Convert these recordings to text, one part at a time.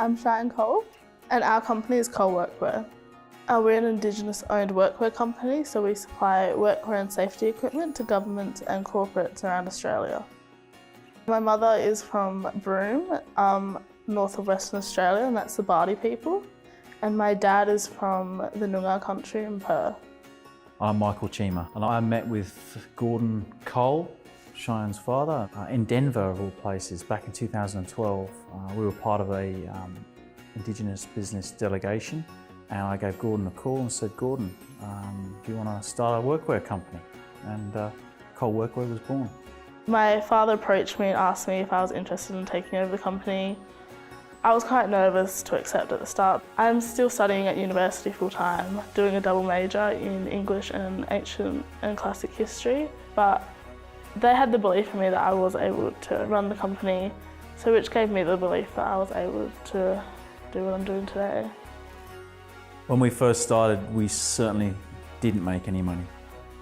I'm Cheyenne Cole, and our company is Cole Workwear. We're an Indigenous-owned workwear company, so we supply workwear and safety equipment to governments and corporates around Australia. My mother is from Broome, north of Western Australia, and that's the Bardi people. And my dad is from the Noongar country in Perth. I'm Michael Chima, and I met with Gordon Cole, Cheyenne's father, in Denver of all places back in 2012. We were part of a Indigenous business delegation, and I gave Gordon a call and said, Gordon, do you want to start a workwear company? And Cole Workwear was born. My father approached me and asked me if I was interested in taking over the company. I was quite nervous to accept at the start. I'm still studying at university full-time, doing a double major in English and ancient and classic history, but they had the belief in me that I was able to run the company, so which gave me the belief that I was able to do what I'm doing today. When we first started, we certainly didn't make any money,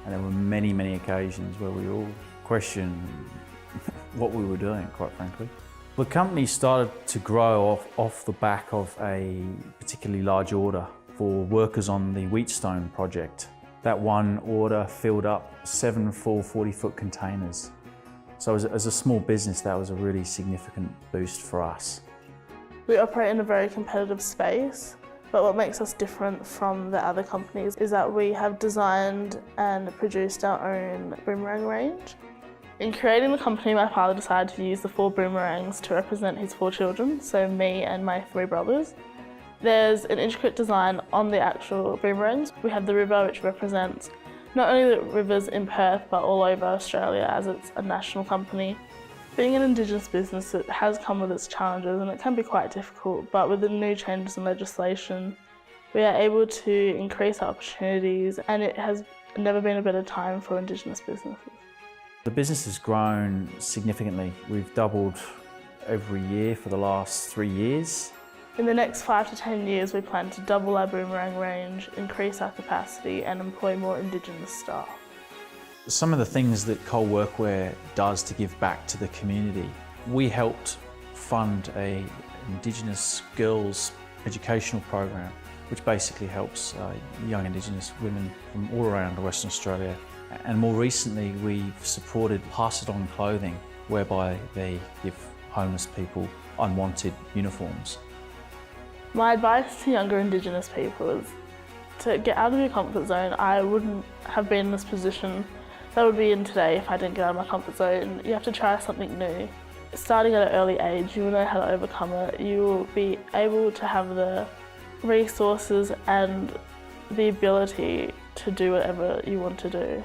and there were many, many occasions where we all questioned what we were doing, quite frankly. The company started to grow off the back of a particularly large order for workers on the Wheatstone project. That one order filled up 7 full 40-foot containers. So as a small business, that was a really significant boost for us. We operate in a very competitive space, but what makes us different from the other companies is that we have designed and produced our own boomerang range. In creating the company, my father decided to use the 4 boomerangs to represent his 4 children, so me and my 3 brothers. There's an intricate design on the actual boomerangs. We have the river, which represents not only the rivers in Perth, but all over Australia, as it's a national company. Being an Indigenous business, it has come with its challenges and it can be quite difficult, but with the new changes in legislation, we are able to increase our opportunities, and it has never been a better time for Indigenous businesses. The business has grown significantly. We've doubled every year for the last 3 years. In the next 5 to 10 years, we plan to double our boomerang range, increase our capacity and employ more Indigenous staff. Some of the things that Cole Workwear does to give back to the community, we helped fund an Indigenous girls educational program, which basically helps young Indigenous women from all around Western Australia. And more recently, we've supported Pass It On clothing, whereby they give homeless people unwanted uniforms. My advice to younger Indigenous people is to get out of your comfort zone. I wouldn't have been in this position that I would be in today if I didn't get out of my comfort zone. You have to try something new. Starting at an early age, you will know how to overcome it. You will be able to have the resources and the ability to do whatever you want to do.